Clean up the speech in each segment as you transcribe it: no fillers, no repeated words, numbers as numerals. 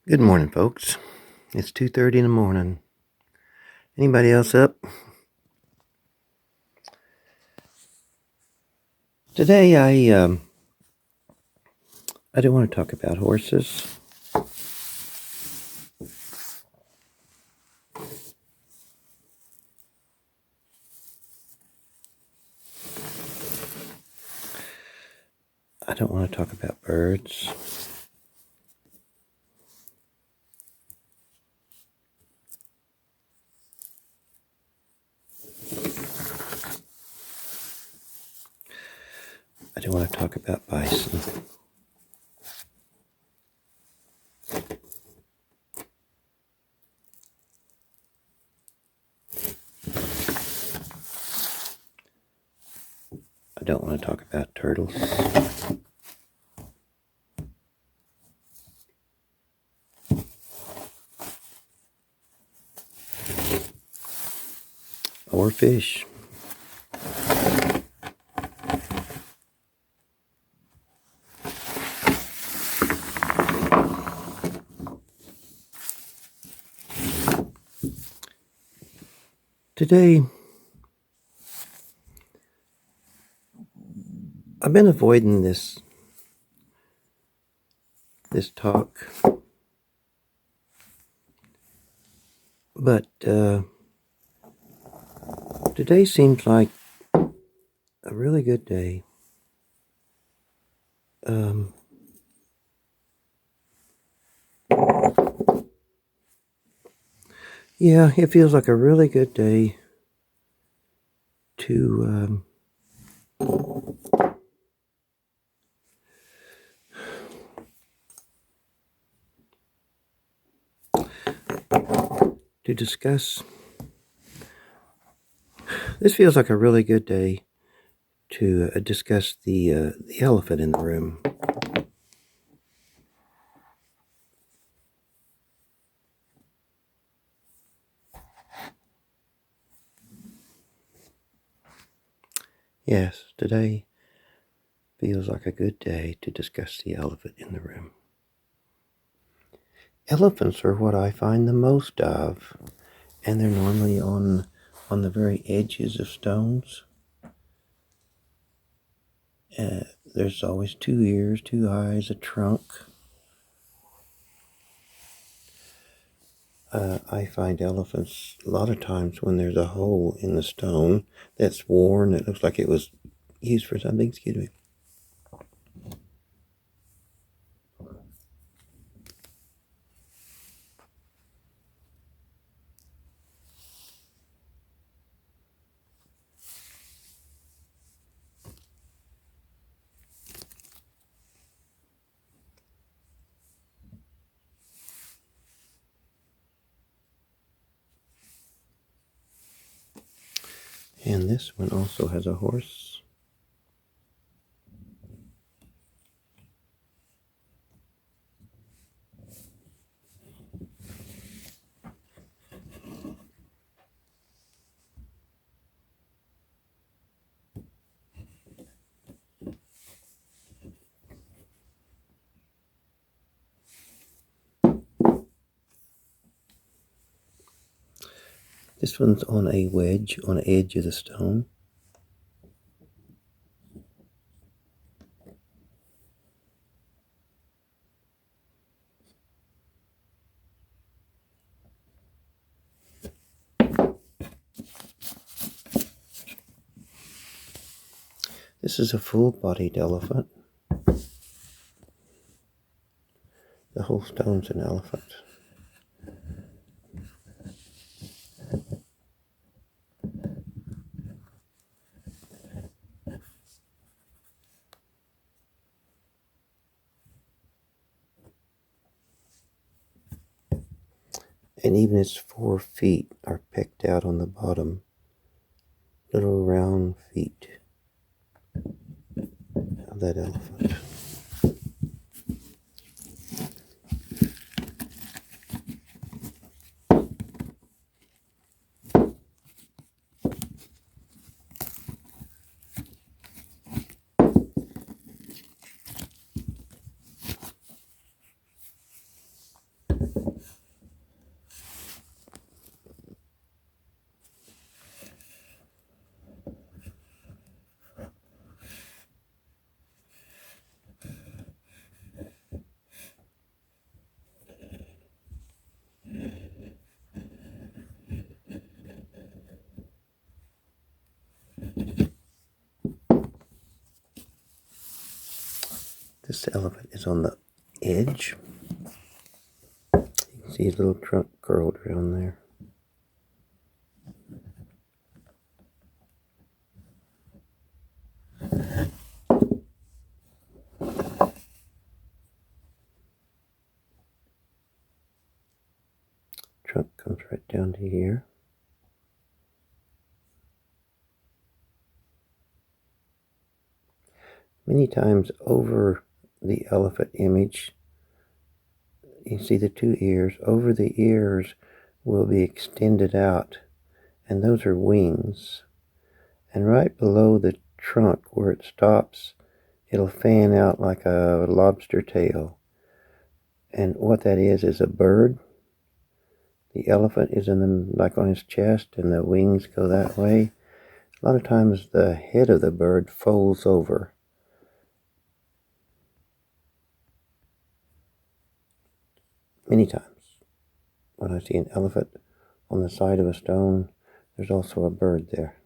Good morning, folks. It's 2:30 in the morning. Anybody else up? Today I don't want to talk about horses. I don't want to talk about birds. I don't want to talk about bison. I don't want to talk about turtles. Or fish. Today, I've been avoiding this talk, but today seems like a really good day. Yeah, it feels like a really good day to discuss. This feels like a really good day to discuss the elephant in the room. Yes, today feels like a good day to discuss the elephant in the room. Elephants are what I find the most of, and they're normally on the very edges of stones. There's always 2 ears, 2 eyes, a trunk. I find elephants a lot of times when there's a hole in the stone that's worn, that looks like it was used for something. Excuse me. And this one also has a horse. This one's on a wedge on the edge of the stone. This is a full-bodied elephant. The whole stone's an elephant. And even its 4 feet are picked out on the bottom. Little round feet of that elephant. This elephant is on the edge. You can see his little trunk curled around there. Trunk comes right down to here. Many times over the elephant image, you see the two ears. Over the ears will be extended out, and those are wings. And right below the trunk where it stops, it'll fan out like a lobster tail. And what that is a bird. The elephant is in the, like on his chest, and the wings go that way. A lot of times the head of the bird folds over. Many times when I see an elephant on the side of a stone, there's also a bird there.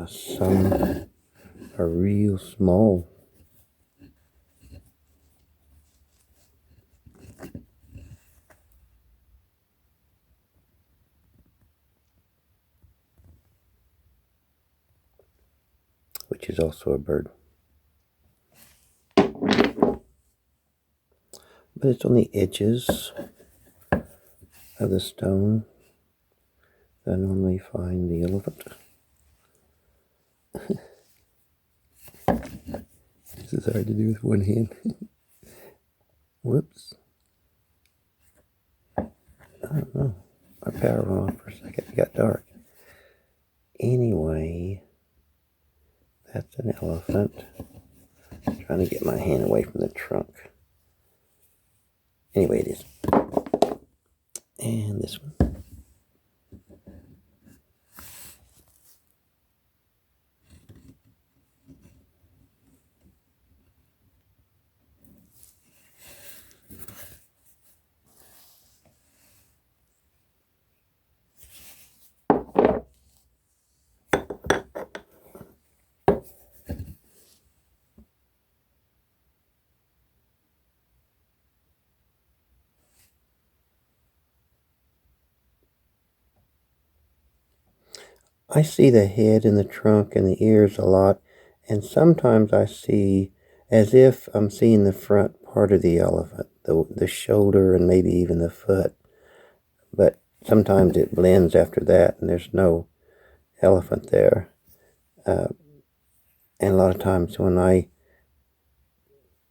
Some are real small. Which is also a bird. But it's on the edges of the stone that I normally find the elephant. This is hard to do with one hand. Whoops. I don't know. My power went off for a second. It got dark. Anyway, that's an elephant. I'm trying to get my hand away from the trunk. Anyway, it is. And this one. I see the head and the trunk and the ears a lot, and sometimes I see as if I'm seeing the front part of the elephant, the shoulder and maybe even the foot. But sometimes it blends after that, and there's no elephant there. And a lot of times when I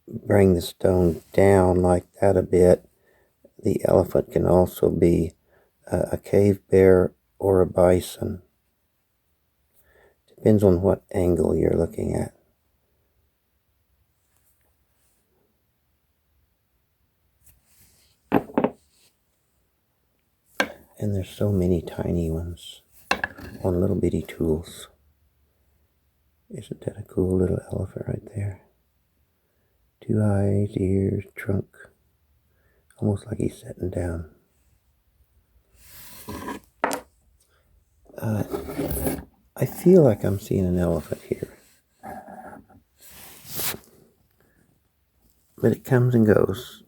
bring the stone down like that a bit, the elephant can also be a cave bear or a bison. Depends on what angle you're looking at. And there's so many tiny ones on little bitty tools. Isn't that a cool little elephant right there? 2 eyes, ears, trunk. Almost like he's sitting down. I feel like I'm seeing an elephant here. But it comes and goes.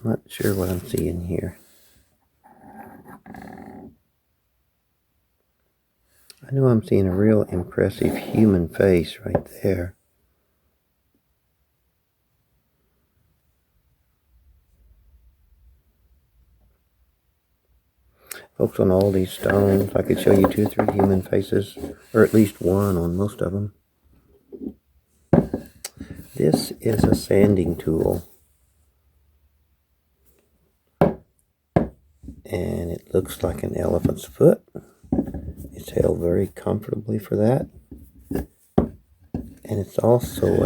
I'm not sure what I'm seeing here. I know I'm seeing a real impressive human face right there. Folks, on all these stones, I could show you 2 or 3 human faces, or at least one on most of them. This is a sanding tool. And it looks like an elephant's foot. It's held very comfortably for that. And it's also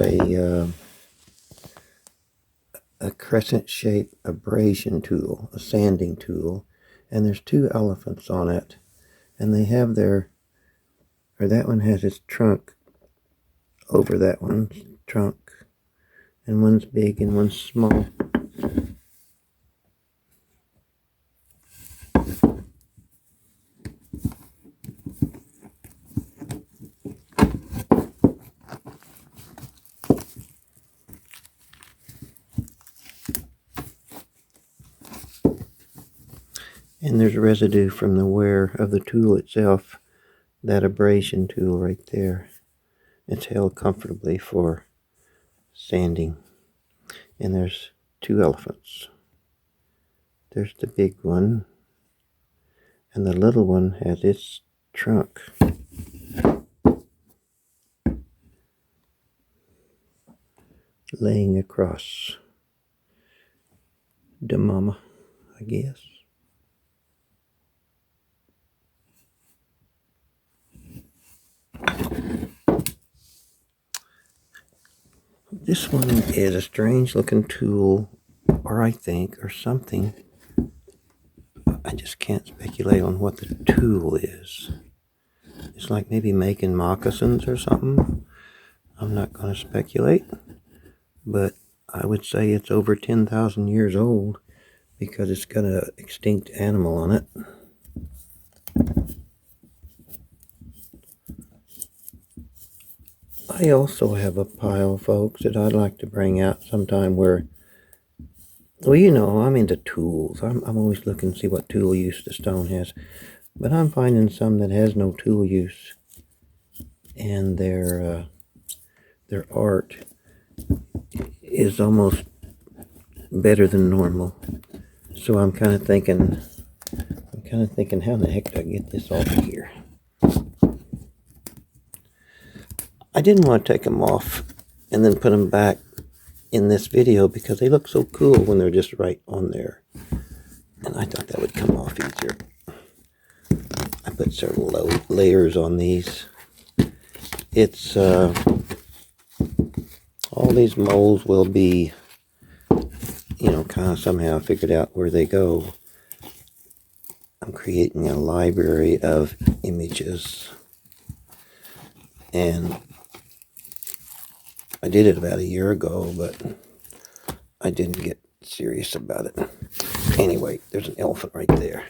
a crescent-shaped abrasion tool, a sanding tool. And there's 2 elephants on it. And they have their, or that one has its trunk over that one's trunk. And one's big and one's small. And there's residue from the wear of the tool itself, that abrasion tool right there. It's held comfortably for sanding. And there's two elephants. There's the big one, and the little one has its trunk. Laying across the mama, I guess. This one is a strange looking tool, or I think, or something. I just can't speculate on what the tool is. It's like maybe making moccasins or something. I'm not going to speculate, but I would say it's over 10,000 years old because it's got an extinct animal on it. I also have a pile, folks, that I'd like to bring out sometime where, well, you know, I'm into tools. I'm always looking to see what tool use the stone has. But I'm finding some that has no tool use. And their art is almost better than normal. So I'm kind of thinking, how in the heck do I get this off of here? I didn't want to take them off and then put them back in this video because they look so cool when they're just right on there. And I thought that would come off easier. I put several layers on these. It's, all these molds will be, you know, kind of somehow figured out where they go. I'm creating a library of images. And I did it about a year ago, but I didn't get serious about it. Anyway, there's an elephant right there.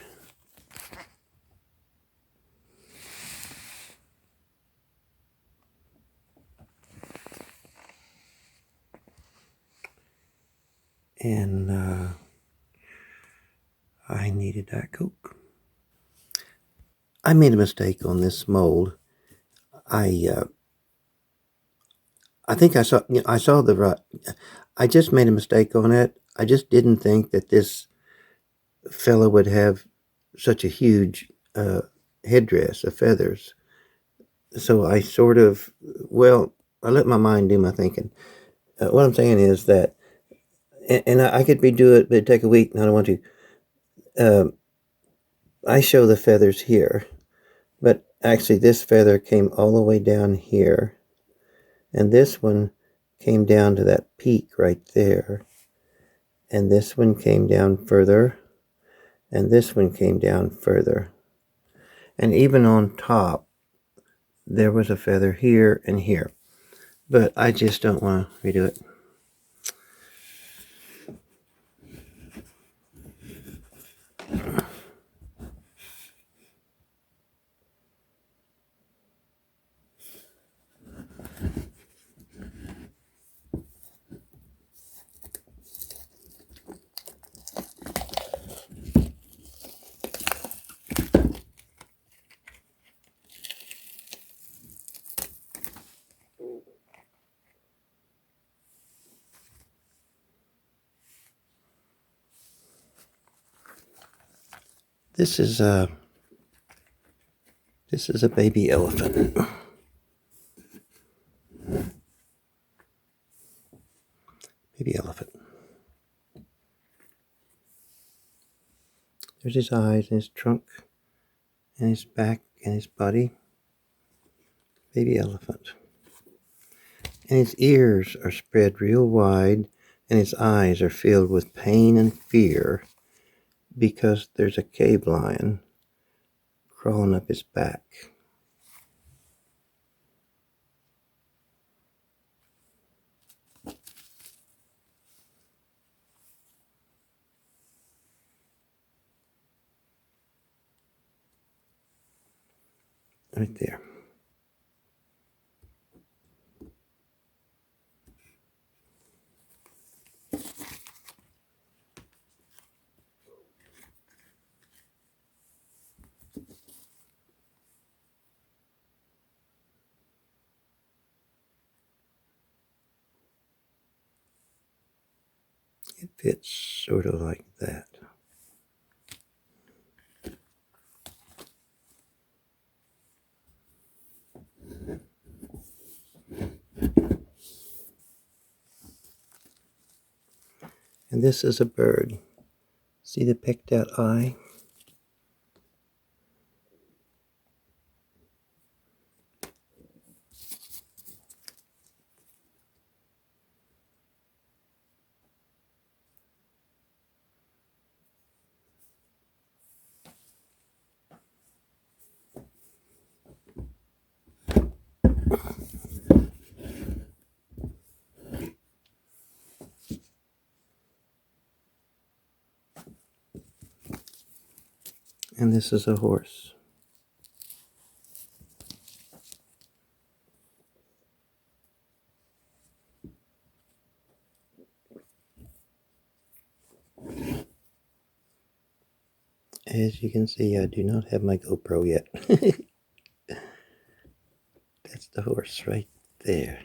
And I needed that Coke. I made a mistake on this mold. I think I saw the. I just made a mistake on it. I just didn't think that this fellow would have such a huge headdress of feathers. So I sort of, well, I let my mind do my thinking. What I'm saying is that, and I could do it, but it'd take a week, and I don't want to. I show the feathers here, but actually this feather came all the way down here. And this one came down to that peak right there. And this one came down further. And this one came down further. And even on top, there was a feather here and here. But I just don't want to redo it. This is a baby elephant. Baby elephant. There's his eyes and his trunk and his back and his body. Baby elephant. And his ears are spread real wide and his eyes are filled with pain and fear because there's a cave lion crawling up his back. Right there. It fits sort of like that. And this is a bird. See the picked out eye? And this is a horse. As you can see, I do not have my GoPro yet. That's the horse right there.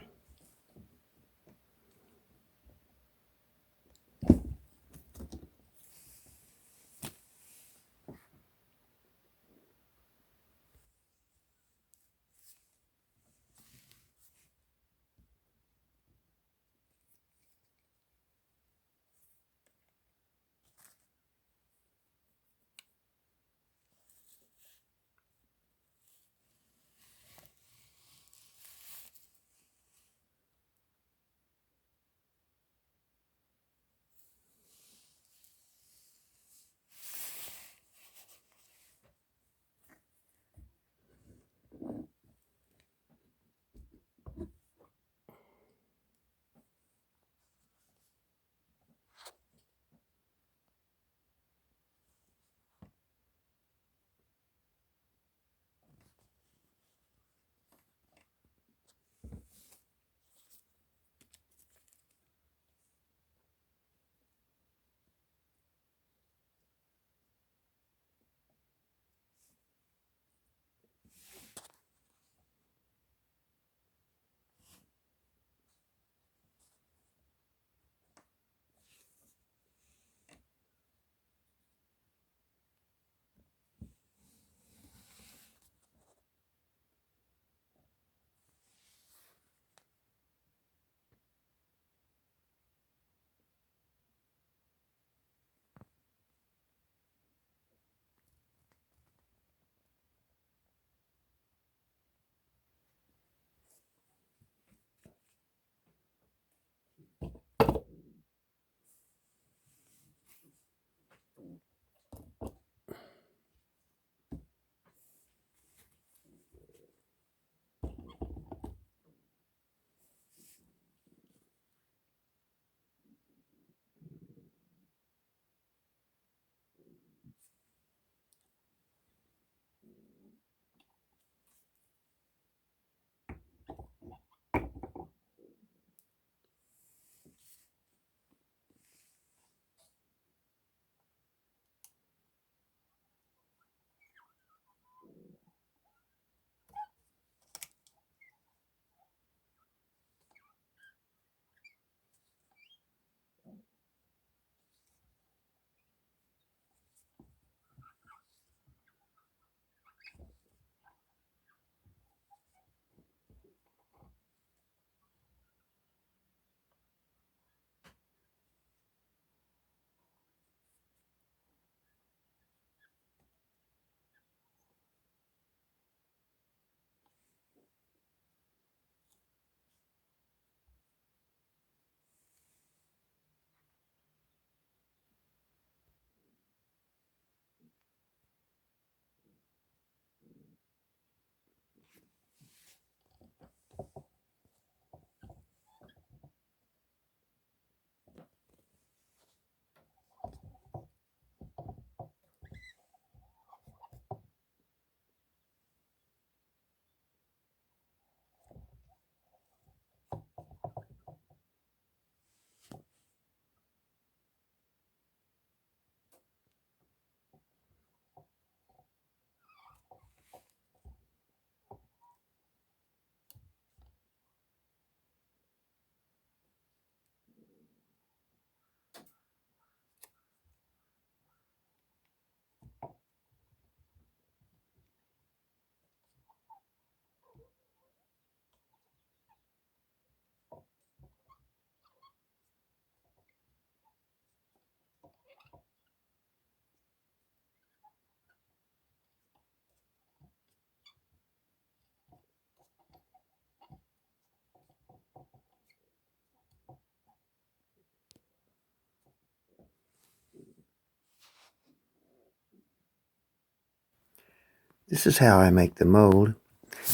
This is how I make the mold,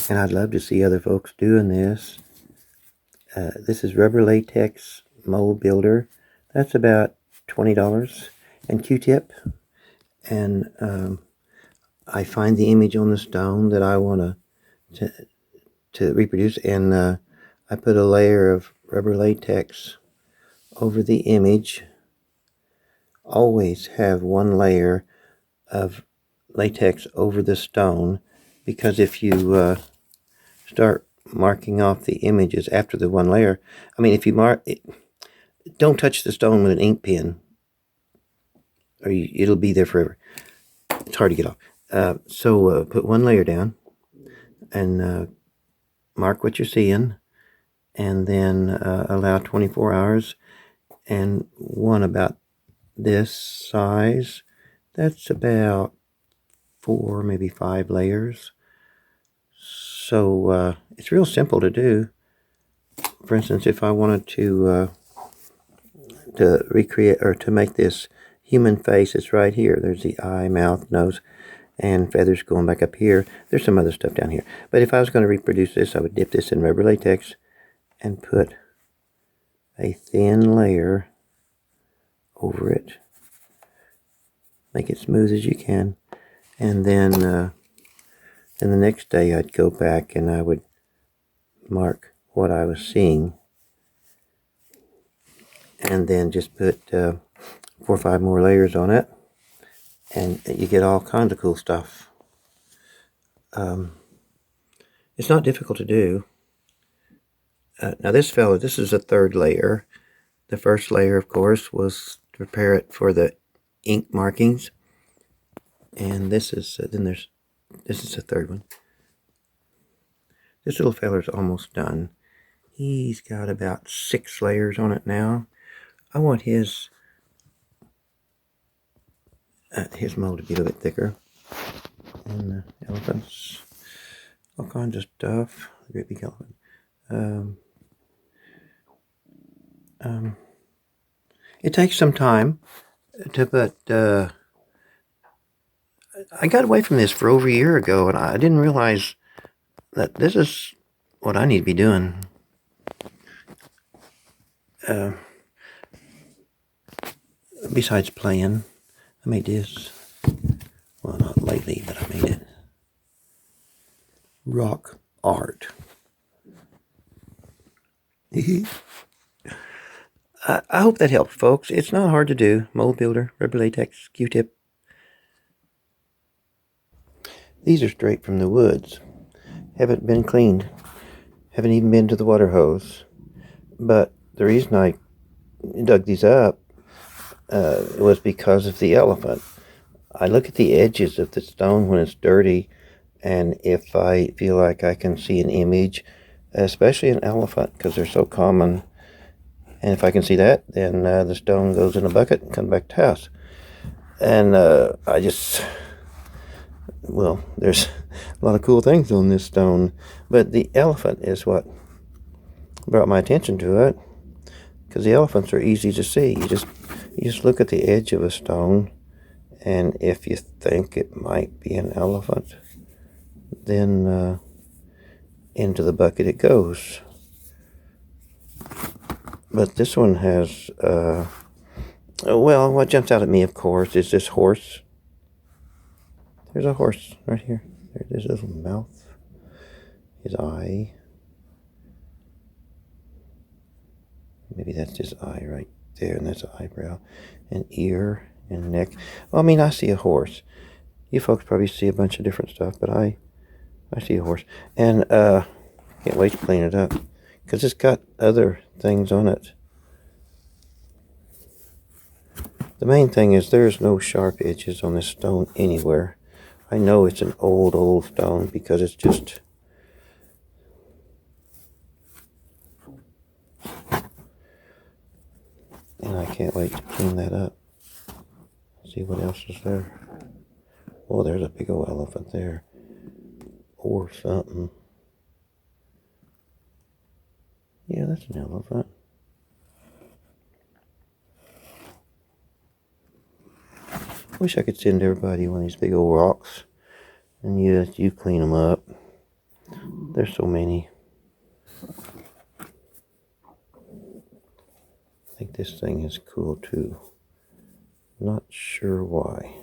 and I'd love to see other folks doing this. This is rubber latex mold builder. That's about $20, and Q-tip. And I find the image on the stone that I want to reproduce, and I put a layer of rubber latex over the image. Always have one layer of latex over the stone, because if you start marking off the images after the one layer, I mean, if you mark it, don't touch the stone with an ink pen, or it'll be there forever. It's hard to get off. So put one layer down and mark what you're seeing, and then allow 24 hours, and one about this size. That's about 4, maybe 5 layers. So it's real simple to do. For instance, if I wanted to recreate or to make this human face, it's right here. There's the eye, mouth, nose, and feathers going back up here. There's some other stuff down here. But if I was going to reproduce this, I would dip this in rubber latex and put a thin layer over it. Make it smooth as you can. And then the next day I'd go back and I would mark what I was seeing. And then just put 4 or 5 more layers on it. And you get all kinds of cool stuff. It's not difficult to do. Now this fellow, this is a 3rd layer. The first layer, of course, was to prepare it for the ink markings. And this is, this is the 3rd one. This little feller's almost done. He's got about 6 layers on it now. I want his mold to be a little bit thicker. And elephants, all kinds of stuff. Great big elephant. It takes some time to put. I got away from this for over a year ago, and I didn't realize that this is what I need to be doing. Besides playing, I made this. Well, not lately, but I made it. Rock art. I hope that helped, folks. It's not hard to do. Mold builder, rubber latex, Q-tip. These are straight from the woods. Haven't been cleaned. Haven't even been to the water hose. But the reason I dug these up was because of the elephant. I look at the edges of the stone when it's dirty, and if I feel like I can see an image, especially an elephant, because they're so common, and if I can see that, then the stone goes in a bucket and comes back to house. And I just, well, there's a lot of cool things on this stone, but the elephant is what brought my attention to it, because the elephants are easy to see. You just look at the edge of a stone, and if you think it might be an elephant, then into the bucket it goes. But this one has, well, what jumps out at me, of course, is this horse. There's a horse right here. There's his little mouth, his eye. Maybe that's his eye right there, and that's an eyebrow, an ear, and neck. Well, I mean, I see a horse. You folks probably see a bunch of different stuff, but I see a horse. And can't wait to clean it up, because it's got other things on it. The main thing is there's no sharp edges on this stone anywhere. I know it's an old stone because it's just... And I can't wait to clean that up. See what else is there. Oh, there's a big old elephant there. Or something. Yeah, that's an elephant. Wish I could send everybody one of these big old rocks And you clean them up. There's so many. I think this thing is cool too. Not sure why.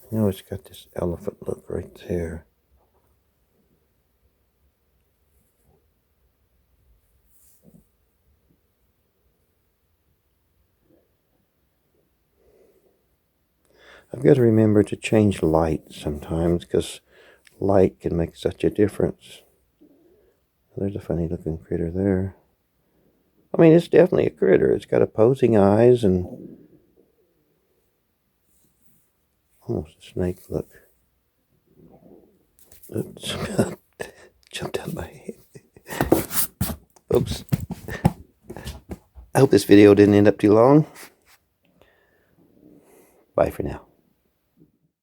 I know it's got this elephant look right there. I've got to remember to change light sometimes because light can make such a difference. There's a funny looking critter there. I mean, it's definitely a critter. It's got opposing eyes and almost a snake look. Oops. Jumped out my head. Oops. I hope this video didn't end up too long. Bye for now.